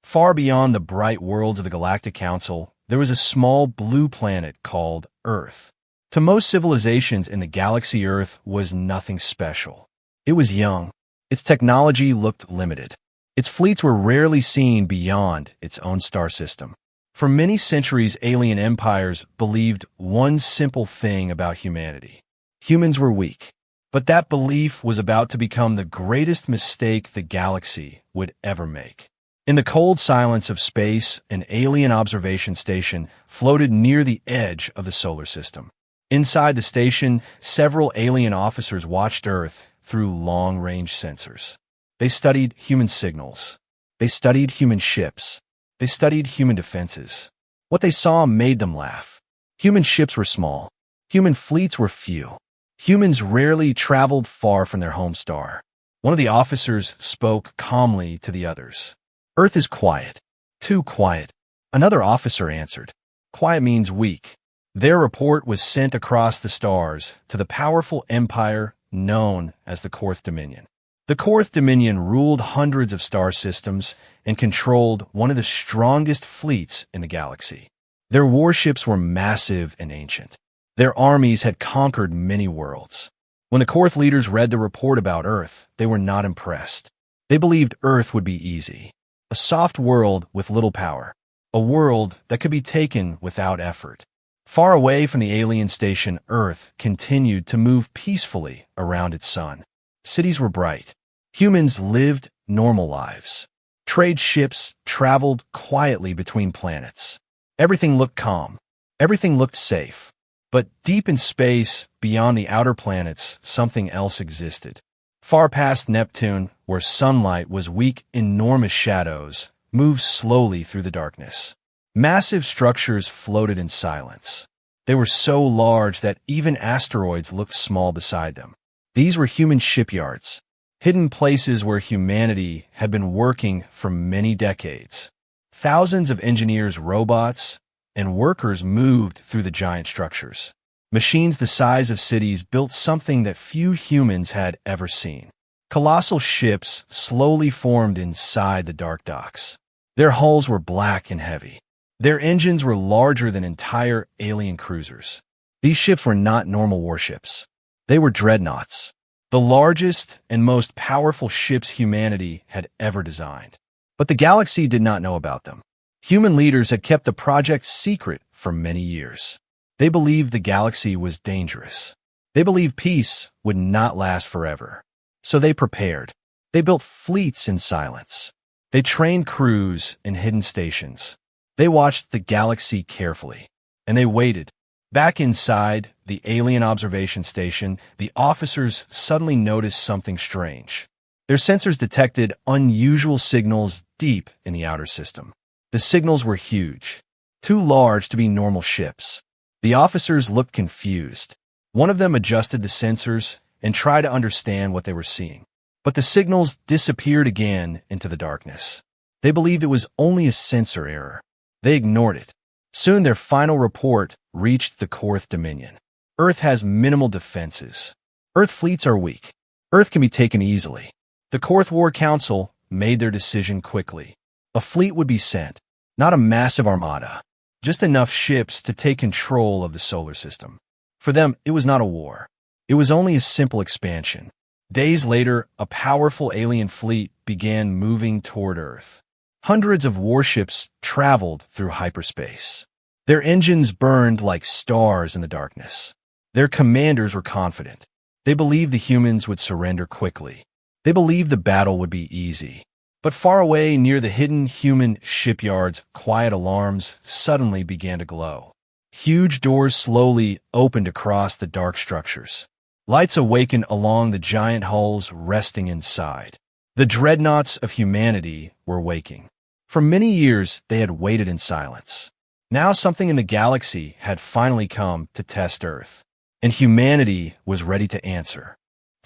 Far beyond the bright worlds of the Galactic Council, there was a small blue planet called Earth. To most civilizations in the galaxy, Earth was nothing special. It was young. Its technology looked limited. Its fleets were rarely seen beyond its own star system. For many centuries, alien empires believed one simple thing about humanity. Humans were weak. But that belief was about to become the greatest mistake the galaxy would ever make. In the cold silence of space, an alien observation station floated near the edge of the solar system. Inside the station, several alien officers watched Earth through long-range sensors. They studied human signals. They studied human ships. They studied human defenses. What they saw made them laugh. Human ships were small. Human fleets were few. Humans rarely traveled far from their home star. One of the officers spoke calmly to the others. Earth is quiet. Too quiet. Another officer answered. Quiet means weak. Their report was sent across the stars to the powerful empire known as the Korth Dominion. The Korth Dominion ruled hundreds of star systems and controlled one of the strongest fleets in the galaxy. Their warships were massive and ancient. Their armies had conquered many worlds. When the Korth leaders read the report about Earth, they were not impressed. They believed Earth would be easy. A soft world with little power. A world that could be taken without effort. Far away from the alien station, Earth continued to move peacefully around its sun. Cities were bright. Humans lived normal lives. Trade ships traveled quietly between planets. Everything looked calm. Everything looked safe. But deep in space, beyond the outer planets, something else existed. Far past Neptune, where sunlight was weak, enormous shadows moved slowly through the darkness. Massive structures floated in silence. They were so large that even asteroids looked small beside them. These were human shipyards, hidden places where humanity had been working for many decades. Thousands of engineers, robots, and workers moved through the giant structures. Machines the size of cities built something that few humans had ever seen. Colossal ships slowly formed inside the dark docks. Their hulls were black and heavy. Their engines were larger than entire alien cruisers. These ships were not normal warships. They were dreadnoughts, the largest and most powerful ships humanity had ever designed. But the galaxy did not know about them. Human leaders had kept the project secret for many years. They believed the galaxy was dangerous. They believed peace would not last forever. So they prepared. They built fleets in silence. They trained crews in hidden stations. They watched the galaxy carefully. And they waited. Back inside the alien observation station, the officers suddenly noticed something strange. Their sensors detected unusual signals deep in the outer system. The signals were huge, too large to be normal ships. The officers looked confused. One of them adjusted the sensors and tried to understand what they were seeing. But the signals disappeared again into the darkness. They believed it was only a sensor error. They ignored it. Soon their final report reached the Korth Dominion. Earth has minimal defenses. Earth fleets are weak. Earth can be taken easily. The Korth War Council made their decision quickly. A fleet would be sent, not a massive armada, just enough ships to take control of the solar system. For them, it was not a war. It was only a simple expansion. Days later, a powerful alien fleet began moving toward Earth. Hundreds of warships traveled through hyperspace. Their engines burned like stars in the darkness. Their commanders were confident. They believed the humans would surrender quickly. They believed the battle would be easy. But far away near the hidden human shipyards, quiet alarms suddenly began to glow. Huge doors slowly opened across the dark structures. Lights awakened along the giant hulls resting inside. The Dreadnoughts of Humanity were waking. For many years, they had waited in silence. Now something in the galaxy had finally come to test Earth, and humanity was ready to answer.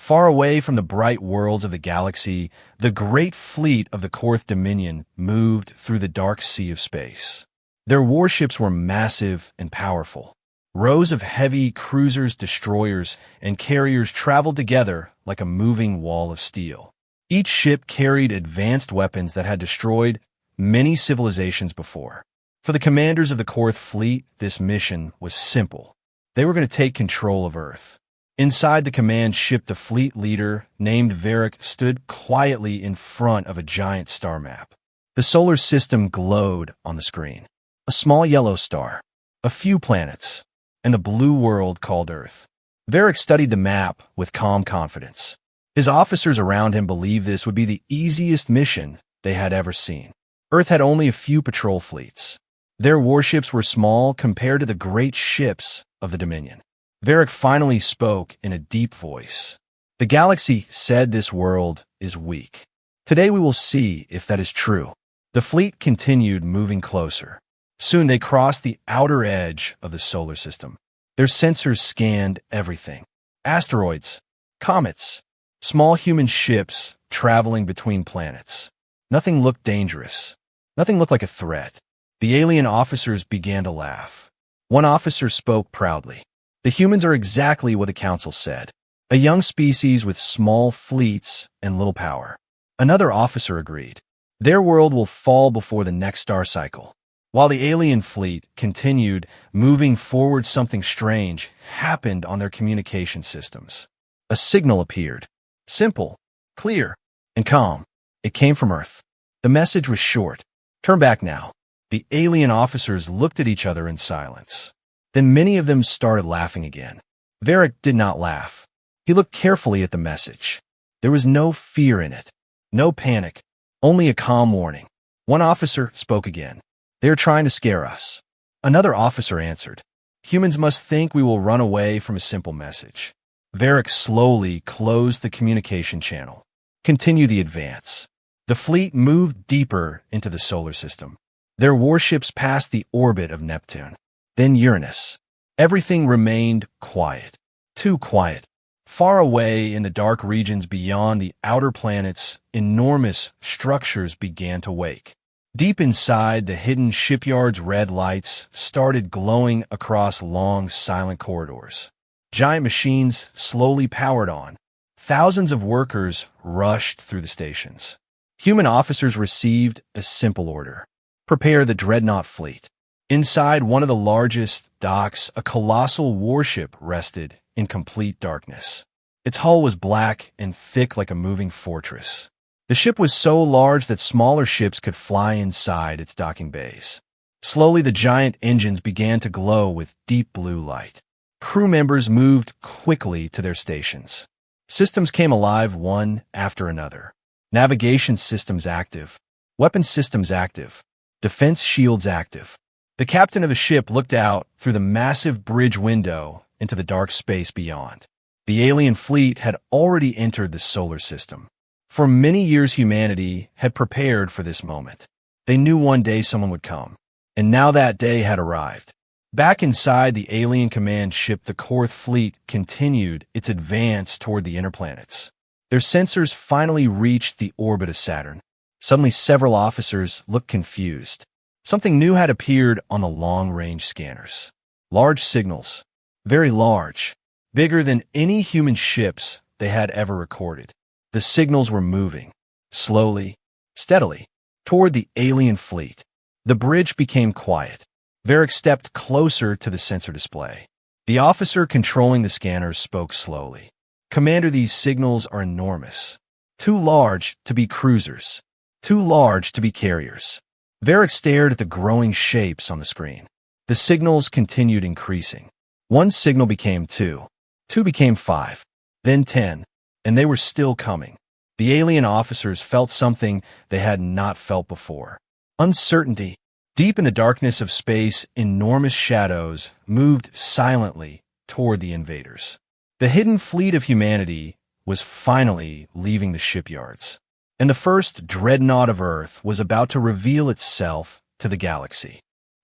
Far away from the bright worlds of the galaxy, the great fleet of the Korth Dominion moved through the dark sea of space. Their warships were massive and powerful. Rows of heavy cruisers, destroyers, and carriers traveled together like a moving wall of steel. Each ship carried advanced weapons that had destroyed many civilizations before. For the commanders of the Korth fleet, this mission was simple. They were going to take control of Earth. Inside the command ship, the fleet leader, named Varric, stood quietly in front of a giant star map. The solar system glowed on the screen. A small yellow star, a few planets, and a blue world called Earth. Varric studied the map with calm confidence. His officers around him believed this would be the easiest mission they had ever seen. Earth had only a few patrol fleets. Their warships were small compared to the great ships of the Dominion. Varric finally spoke in a deep voice. The galaxy said this world is weak. Today we will see if that is true. The fleet continued moving closer. Soon they crossed the outer edge of the solar system. Their sensors scanned everything. Asteroids, comets, small human ships traveling between planets. Nothing looked dangerous. Nothing looked like a threat. The alien officers began to laugh. One officer spoke proudly. The humans are exactly what the Council said. A young species with small fleets and little power. Another officer agreed. Their world will fall before the next star cycle. While the alien fleet continued moving forward, something strange happened on their communication systems. A signal appeared. Simple, clear, and calm. It came from Earth. The message was short. Turn back now. The alien officers looked at each other in silence. Then many of them started laughing again. Varric did not laugh. He looked carefully at the message. There was no fear in it. No panic. Only a calm warning. One officer spoke again. They are trying to scare us. Another officer answered. Humans must think we will run away from a simple message. Varric slowly closed the communication channel. Continue the advance. The fleet moved deeper into the solar system. Their warships passed the orbit of Neptune. Then Uranus. Everything remained quiet. Too quiet. Far away in the dark regions beyond the outer planets, enormous structures began to wake. Deep inside, the hidden shipyard's red lights started glowing across long, silent corridors. Giant machines slowly powered on. Thousands of workers rushed through the stations. Human officers received a simple order. Prepare the Dreadnought fleet. Inside one of the largest docks, a colossal warship rested in complete darkness. Its hull was black and thick like a moving fortress. The ship was so large that smaller ships could fly inside its docking bays. Slowly, the giant engines began to glow with deep blue light. Crew members moved quickly to their stations. Systems came alive one after another. Navigation systems active. Weapon systems active. Defense shields active. The captain of the ship looked out through the massive bridge window into the dark space beyond. The alien fleet had already entered the solar system. For many years, humanity had prepared for this moment. They knew one day someone would come. And now that day had arrived. Back inside the alien command ship, the Korth fleet continued its advance toward the inner planets. Their sensors finally reached the orbit of Saturn. Suddenly, several officers looked confused. Something new had appeared on the long-range scanners. Large signals. Very large. Bigger than any human ships they had ever recorded. The signals were moving, slowly, steadily, toward the alien fleet. The bridge became quiet. Varric stepped closer to the sensor display. The officer controlling the scanners spoke slowly. Commander, these signals are enormous. Too large to be cruisers. Too large to be carriers. Varric stared at the growing shapes on the screen. The signals continued increasing. One signal became 2. 2 became 5. Then 10. And they were still coming. The alien officers felt something they had not felt before. Uncertainty. Deep in the darkness of space, enormous shadows moved silently toward the invaders. The hidden fleet of humanity was finally leaving the shipyards. And the first dreadnought of Earth was about to reveal itself to the galaxy.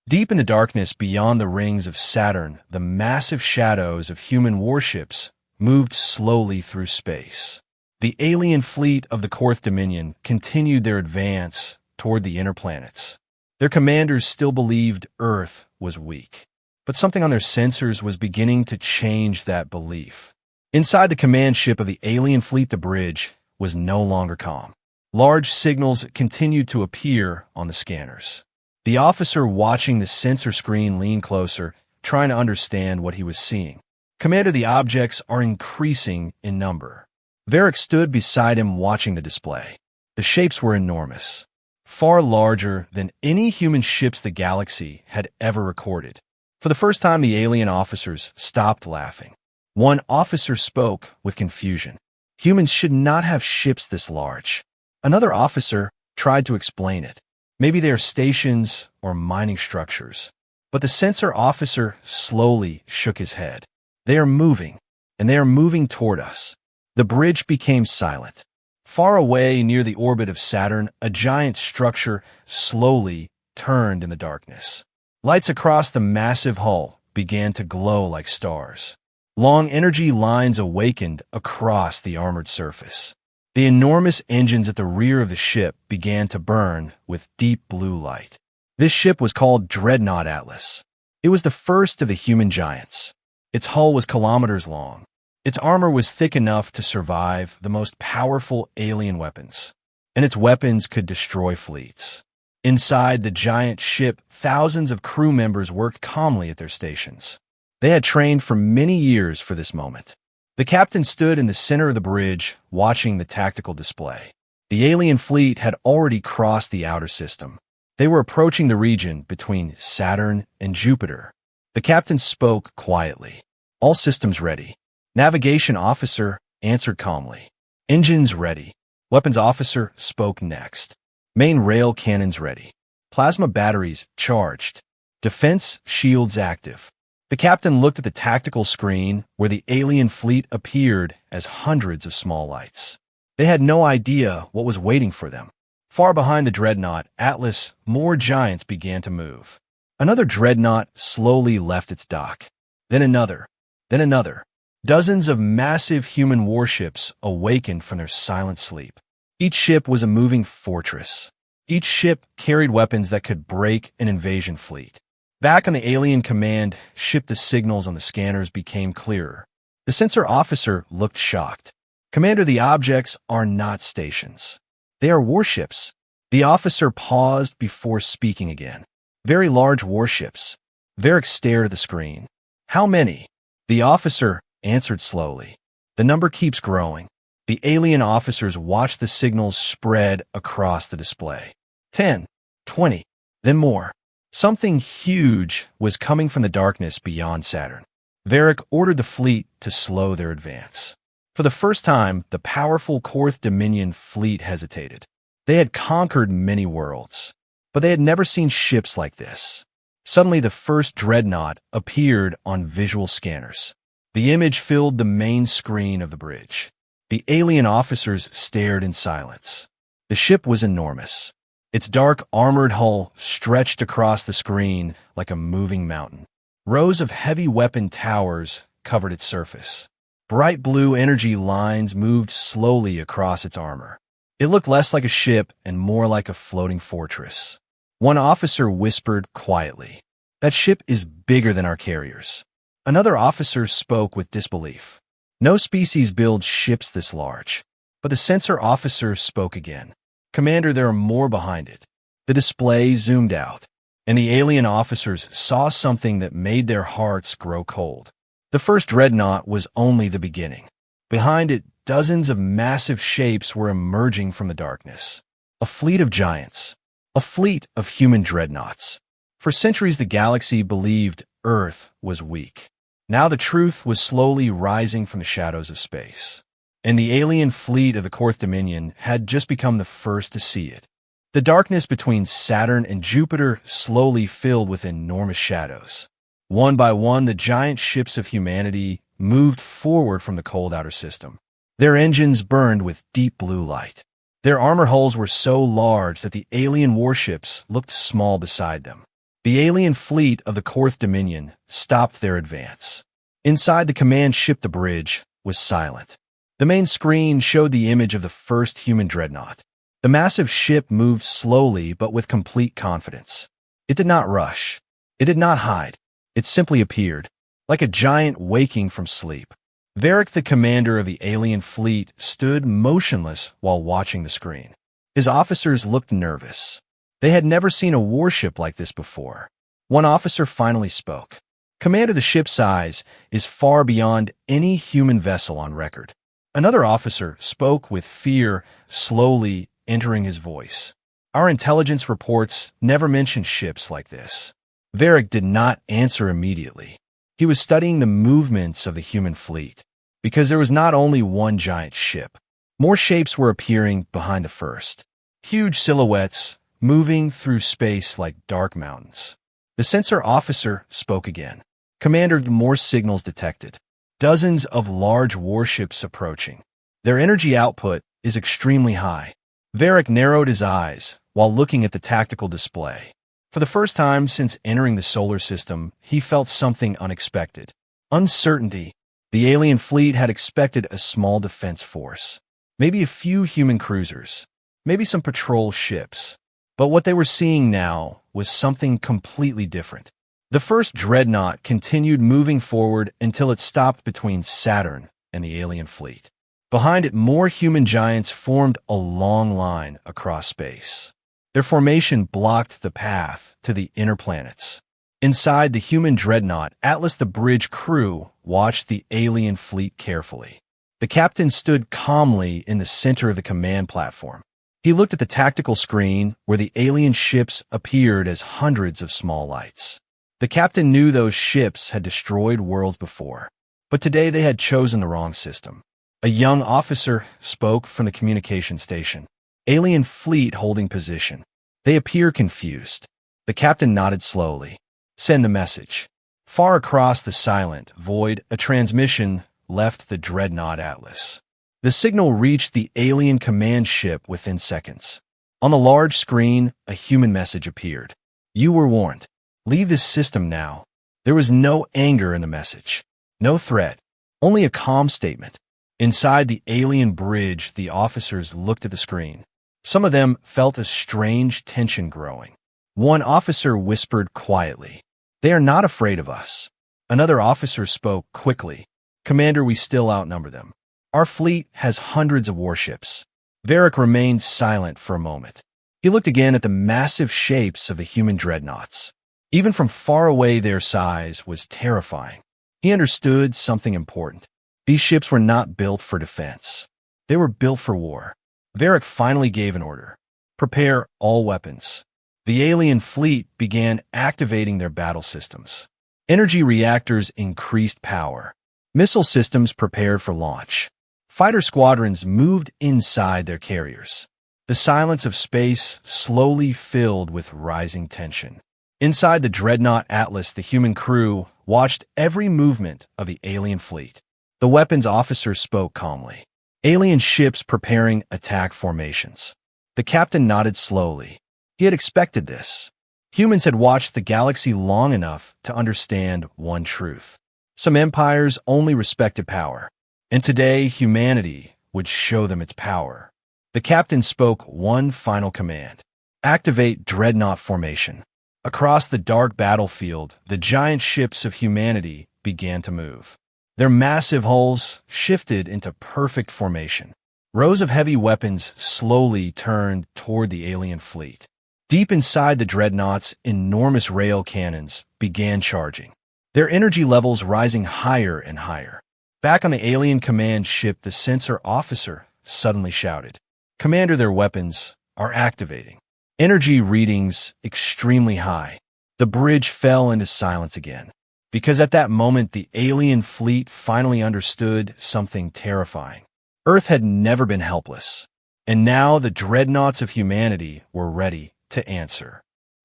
Deep in the darkness beyond the rings of Saturn, the massive shadows of human warships moved slowly through space. The alien fleet of the Korth Dominion continued their advance toward the inner planets. Their commanders still believed Earth was weak, but something on their sensors was beginning to change that belief. Inside the command ship of the alien fleet, the bridge was no longer calm. Large signals continued to appear on the scanners. The officer watching the sensor screen leaned closer, trying to understand what he was seeing. Commander, the objects are increasing in number. Varric stood beside him watching the display. The shapes were enormous, far larger than any human ships the galaxy had ever recorded. For the first time, the alien officers stopped laughing. One officer spoke with confusion. Humans should not have ships this large. Another officer tried to explain it. Maybe they are stations or mining structures. But the sensor officer slowly shook his head. They are moving, and they are moving toward us. The bridge became silent. Far away near the orbit of Saturn, a giant structure slowly turned in the darkness. Lights across the massive hull began to glow like stars. Long energy lines awakened across the armored surface. The enormous engines at the rear of the ship began to burn with deep blue light. This ship was called Dreadnought Atlas. It was the first of the human giants. Its hull was kilometers long. Its armor was thick enough to survive the most powerful alien weapons, and its weapons could destroy fleets. Inside the giant ship, thousands of crew members worked calmly at their stations. They had trained for many years for this moment. The captain stood in the center of the bridge, watching the tactical display. The alien fleet had already crossed the outer system. They were approaching the region between Saturn and Jupiter. The captain spoke quietly. All systems ready. Navigation officer answered calmly. Engines ready. Weapons officer spoke next. Main rail cannons ready. Plasma batteries charged. Defense shields active. The captain looked at the tactical screen where the alien fleet appeared as hundreds of small lights. They had no idea what was waiting for them. Far behind the Dreadnought Atlas, more giants began to move. Another Dreadnought slowly left its dock. Then another. Then another. Dozens of massive human warships awakened from their silent sleep. Each ship was a moving fortress. Each ship carried weapons that could break an invasion fleet. Back on the alien command ship, the signals on the scanners became clearer. The sensor officer looked shocked. Commander, the objects are not stations. They are warships. The officer paused before speaking again. Very large warships. Varric stared at the screen. How many? The officer answered slowly. The number keeps growing. The alien officers watched the signals spread across the display. 10, 20, then more. Something huge was coming from the darkness beyond Saturn. Varric ordered the fleet to slow their advance. For the first time, the powerful Fourth Dominion fleet hesitated. They had conquered many worlds, but they had never seen ships like this. Suddenly, the first dreadnought appeared on visual scanners. The image filled the main screen of the bridge. The alien officers stared in silence. The ship was enormous. Its dark, armored hull stretched across the screen like a moving mountain. Rows of heavy weapon towers covered its surface. Bright blue energy lines moved slowly across its armor. It looked less like a ship and more like a floating fortress. One officer whispered quietly, "That ship is bigger than our carriers." Another officer spoke with disbelief. No species builds ships this large. But the sensor officer spoke again. "Commander, there are more behind it." The display zoomed out, and the alien officers saw something that made their hearts grow cold. The first dreadnought was only the beginning. Behind it, dozens of massive shapes were emerging from the darkness. A fleet of giants. A fleet of human dreadnoughts. For centuries, the galaxy believed Earth was weak. Now the truth was slowly rising from the shadows of space. And the alien fleet of the Fourth Dominion had just become the first to see it. The darkness between Saturn and Jupiter slowly filled with enormous shadows. One by one, the giant ships of humanity moved forward from the cold outer system. Their engines burned with deep blue light. Their armor hulls were so large that the alien warships looked small beside them. The alien fleet of the Fourth Dominion stopped their advance. Inside the command ship, the bridge was silent. The main screen showed the image of the first human dreadnought. The massive ship moved slowly but with complete confidence. It did not rush. It did not hide. It simply appeared, like a giant waking from sleep. Varric, the commander of the alien fleet, stood motionless while watching the screen. His officers looked nervous. They had never seen a warship like this before. One officer finally spoke. "Commander, the ship's size is far beyond any human vessel on record." Another officer spoke with fear, slowly entering his voice. "Our intelligence reports never mention ships like this." Varric did not answer immediately. He was studying the movements of the human fleet, because there was not only one giant ship. More shapes were appearing behind the first. Huge silhouettes, moving through space like dark mountains. The sensor officer spoke again. "Commander, more signals detected. Dozens of large warships approaching. Their energy output is extremely high." Varric narrowed his eyes while looking at the tactical display. For the first time since entering the solar system, he felt something unexpected. Uncertainty. The alien fleet had expected a small defense force. Maybe a few human cruisers. Maybe some patrol ships. But what they were seeing now was something completely different. The first dreadnought continued moving forward until it stopped between Saturn and the alien fleet. Behind it, more human giants formed a long line across space. Their formation blocked the path to the inner planets. Inside the human dreadnought, Atlas, the bridge crew, watched the alien fleet carefully. The captain stood calmly in the center of the command platform. He looked at the tactical screen where the alien ships appeared as hundreds of small lights. The captain knew those ships had destroyed worlds before, but today they had chosen the wrong system. A young officer spoke from the communication station. "Alien fleet holding position. They appear confused." The captain nodded slowly. "Send the message." Far across the silent void, a transmission left the dreadnought Atlas. The signal reached the alien command ship within seconds. On the large screen, a human message appeared. "You were warned. Leave this system now." There was no anger in the message. No threat. Only a calm statement. Inside the alien bridge, the officers looked at the screen. Some of them felt a strange tension growing. One officer whispered quietly, "They are not afraid of us." Another officer spoke quickly. "Commander, we still outnumber them. Our fleet has hundreds of warships." Varric remained silent for a moment. He looked again at the massive shapes of the human dreadnoughts. Even from far away, their size was terrifying. He understood something important. These ships were not built for defense. They were built for war. Varric finally gave an order. "Prepare all weapons." The alien fleet began activating their battle systems. Energy reactors increased power. Missile systems prepared for launch. Fighter squadrons moved inside their carriers. The silence of space slowly filled with rising tension. Inside the dreadnought Atlas, the human crew watched every movement of the alien fleet. The weapons officer spoke calmly. "Alien ships preparing attack formations." The captain nodded slowly. He had expected this. Humans had watched the galaxy long enough to understand one truth. Some empires only respected power, and today humanity would show them its power. The captain spoke one final command. "Activate dreadnought formation." Across the dark battlefield, the giant ships of humanity began to move. Their massive hulls shifted into perfect formation. Rows of heavy weapons slowly turned toward the alien fleet. Deep inside the dreadnoughts, enormous rail cannons began charging, their energy levels rising higher and higher. Back on the alien command ship, the sensor officer suddenly shouted, "Commander, their weapons are activating." Energy readings extremely high. The bridge fell into silence again, because at that moment the alien fleet finally understood something terrifying. Earth had never been helpless, and now the dreadnoughts of humanity were ready to answer.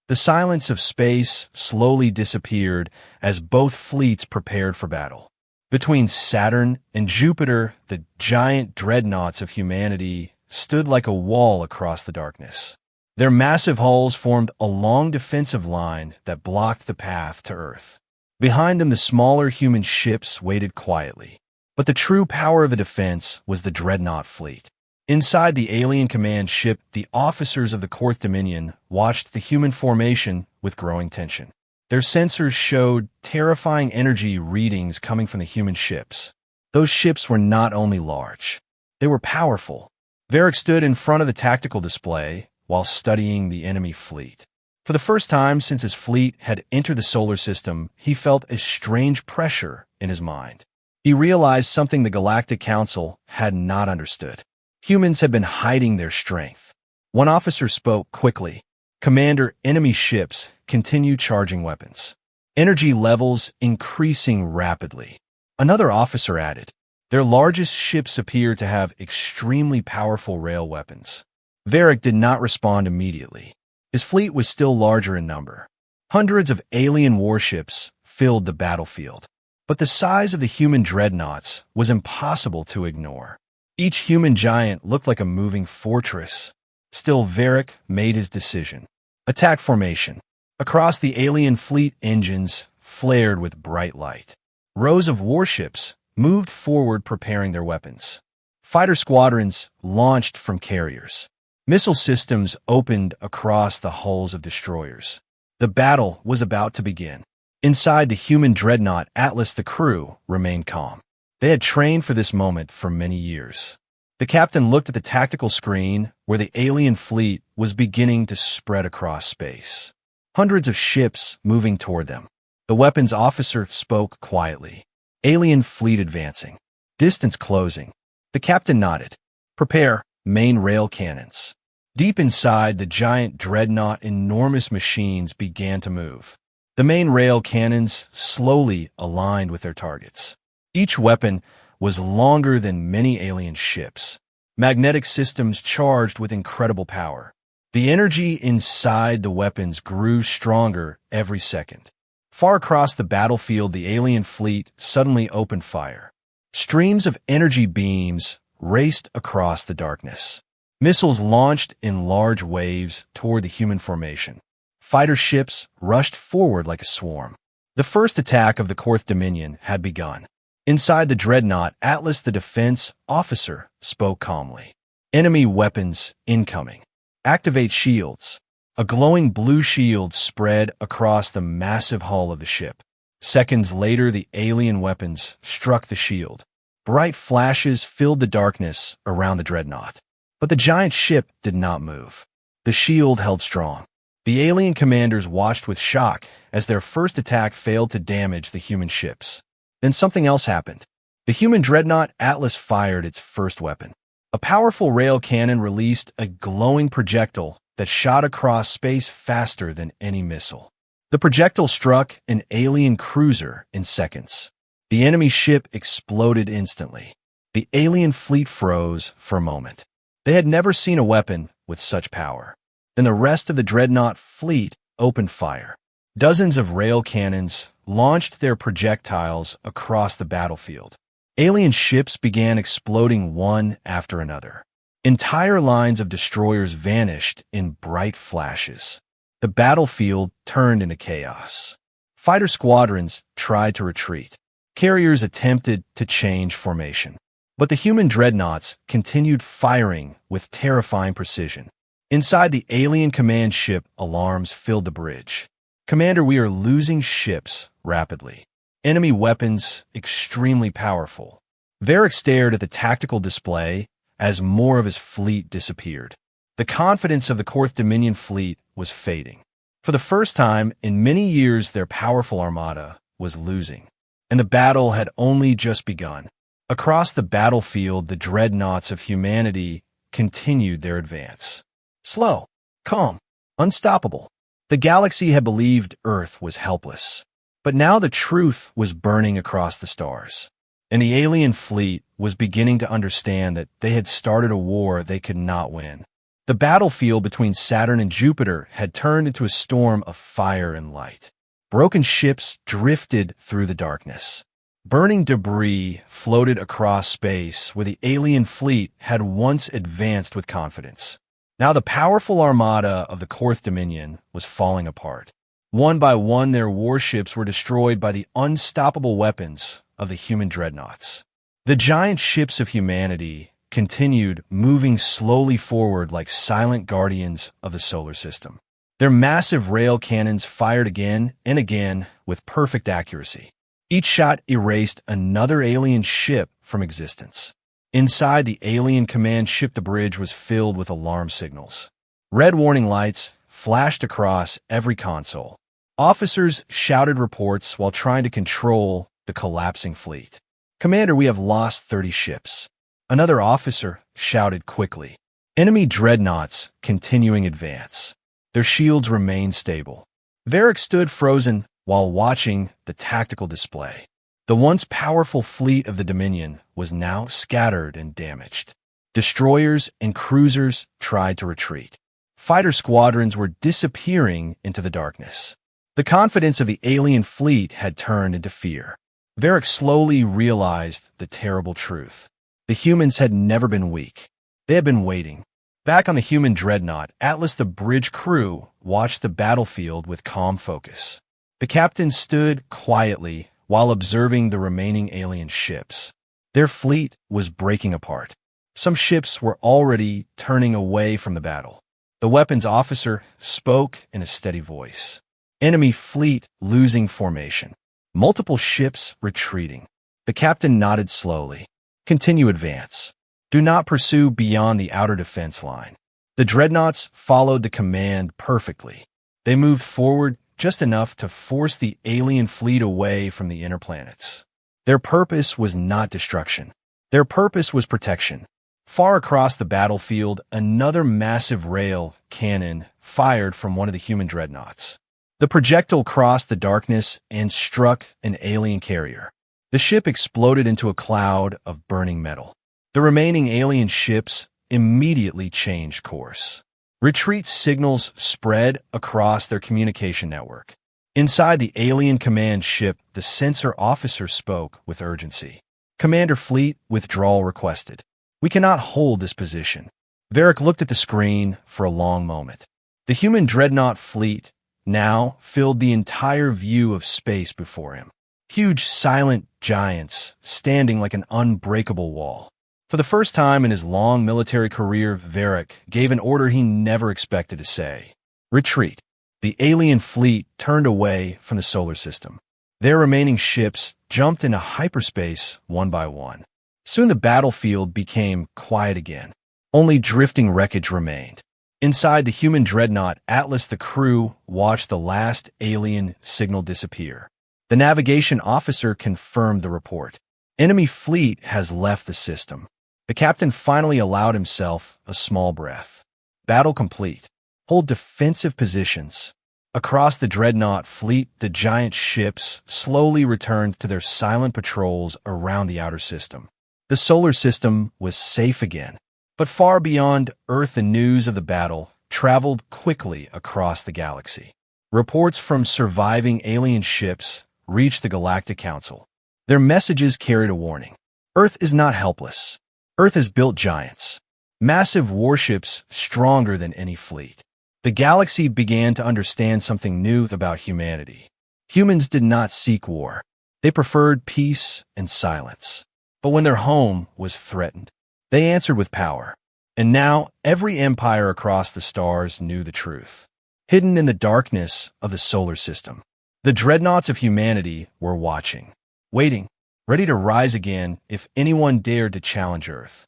The silence of space slowly disappeared as both fleets prepared for battle. Between Saturn and Jupiter, the giant dreadnoughts of humanity stood like a wall across the darkness. Their massive hulls formed a long defensive line that blocked the path to Earth. Behind them, the smaller human ships waited quietly. But the true power of the defense was the dreadnought fleet. Inside the alien command ship, the officers of the Fourth Dominion watched the human formation with growing tension. Their sensors showed terrifying energy readings coming from the human ships. Those ships were not only large, they were powerful. Varric stood in front of the tactical display while studying the enemy fleet. For the first time since his fleet had entered the solar system, he felt a strange pressure in his mind. He realized something the Galactic Council had not understood. Humans had been hiding their strength. One officer spoke quickly. "Commander, enemy ships continue charging weapons. Energy levels increasing rapidly." Another officer added, "Their largest ships appear to have extremely powerful rail weapons." Varric did not respond immediately. His fleet was still larger in number. Hundreds of alien warships filled the battlefield. But the size of the human dreadnoughts was impossible to ignore. Each human giant looked like a moving fortress. Still, Varric made his decision. Attack formation. Across the alien fleet, engines flared with bright light. Rows of warships moved forward, preparing their weapons. Fighter squadrons launched from carriers. Missile systems opened across the hulls of destroyers. The battle was about to begin. Inside the human dreadnought Atlas, the crew remained calm. They had trained for this moment for many years. The captain looked at the tactical screen where the alien fleet was beginning to spread across space. Hundreds of ships moving toward them. The weapons officer spoke quietly. "Alien fleet advancing. Distance closing." The captain nodded. "Prepare main rail cannons." Deep inside the giant dreadnought, enormous machines began to move. The main rail cannons slowly aligned with their targets. Each weapon was longer than many alien ships. Magnetic systems charged with incredible power. The energy inside the weapons grew stronger every second. Far across the battlefield, the alien fleet suddenly opened fire. Streams of energy beams raced across the darkness. Missiles launched in large waves toward the human formation. Fighter ships rushed forward like a swarm. The first attack of the Fourth Dominion had begun. Inside the dreadnought, Atlas, the defense officer, spoke calmly. "Enemy weapons incoming. Activate shields." A glowing blue shield spread across the massive hull of the ship. Seconds later, the alien weapons struck the shield. Bright flashes filled the darkness around the dreadnought. But the giant ship did not move. The shield held strong. The alien commanders watched with shock as their first attack failed to damage the human ships. Then something else happened. The human dreadnought Atlas fired its first weapon. A powerful rail cannon released a glowing projectile that shot across space faster than any missile. The projectile struck an alien cruiser in seconds. The enemy ship exploded instantly. The alien fleet froze for a moment. They had never seen a weapon with such power. Then the rest of the dreadnought fleet opened fire. Dozens of rail cannons launched their projectiles across the battlefield. Alien ships began exploding one after another. Entire lines of destroyers vanished in bright flashes. The battlefield turned into chaos. Fighter squadrons tried to retreat. Carriers attempted to change formation. But the human dreadnoughts continued firing with terrifying precision. Inside the alien command ship, alarms filled the bridge. "Commander, we are losing ships rapidly. Enemy weapons extremely powerful." Varric stared at the tactical display as more of his fleet disappeared. The confidence of the Fourth Dominion fleet was fading. For the first time in many years, their powerful armada was losing. And the battle had only just begun. Across the battlefield, the Dreadnoughts of Humanity continued their advance. Slow, calm, unstoppable. The galaxy had believed Earth was helpless. But now the truth was burning across the stars. And the alien fleet was beginning to understand that they had started a war they could not win. The battlefield between Saturn and Jupiter had turned into a storm of fire and light. Broken ships drifted through the darkness. Burning debris floated across space where the alien fleet had once advanced with confidence. Now the powerful armada of the Fourth Dominion was falling apart. One by one, their warships were destroyed by the unstoppable weapons of the human dreadnoughts. The giant ships of humanity continued moving slowly forward like silent guardians of the solar system. Their massive rail cannons fired again and again with perfect accuracy. Each shot erased another alien ship from existence. Inside the alien command ship, the bridge was filled with alarm signals. Red warning lights flashed across every console. Officers shouted reports while trying to control the collapsing fleet. "Commander, we have lost 30 ships." Another officer shouted quickly. Enemy dreadnoughts continuing advance. Their shields remained stable. Varric stood frozen while watching the tactical display. The once powerful fleet of the Dominion was now scattered and damaged. Destroyers and cruisers tried to retreat. Fighter squadrons were disappearing into the darkness. The confidence of the alien fleet had turned into fear. Varric slowly realized the terrible truth. The humans had never been weak. They had been waiting. Back on the human dreadnought, Atlas, the bridge crew watched the battlefield with calm focus. The captain stood quietly while observing the remaining alien ships. Their fleet was breaking apart. Some ships were already turning away from the battle. The weapons officer spoke in a steady voice. Enemy fleet losing formation. Multiple ships retreating. The captain nodded slowly. Continue advance. Do not pursue beyond the outer defense line. The dreadnoughts followed the command perfectly. They moved forward just enough to force the alien fleet away from the inner planets. Their purpose was not destruction. Their purpose was protection. Far across the battlefield, another massive rail cannon fired from one of the human dreadnoughts. The projectile crossed the darkness and struck an alien carrier. The ship exploded into a cloud of burning metal. The remaining alien ships immediately changed course. Retreat signals spread across their communication network. Inside the alien command ship, the sensor officer spoke with urgency. "Commander, fleet withdrawal requested. We cannot hold this position." Varric looked at the screen for a long moment. The human dreadnought fleet now filled the entire view of space before him. Huge, silent giants standing like an unbreakable wall. For the first time in his long military career, Varric gave an order he never expected to say. Retreat. The alien fleet turned away from the solar system. Their remaining ships jumped into hyperspace one by one. Soon the battlefield became quiet again. Only drifting wreckage remained. Inside the human dreadnought, Atlas, the crew watched the last alien signal disappear. The navigation officer confirmed the report. Enemy fleet has left the system. The captain finally allowed himself a small breath. Battle complete. Hold defensive positions. Across the dreadnought fleet, the giant ships slowly returned to their silent patrols around the outer system. The solar system was safe again. But far beyond Earth, the news of the battle traveled quickly across the galaxy. Reports from surviving alien ships reached the Galactic Council. Their messages carried a warning. Earth is not helpless. Earth has built giants. Massive warships stronger than any fleet. The galaxy began to understand something new about humanity. Humans did not seek war. They preferred peace and silence. But when their home was threatened, they answered with power. And now every empire across the stars knew the truth. Hidden in the darkness of the solar system, the Dreadnoughts of Humanity were watching, waiting, ready to rise again if anyone dared to challenge Earth.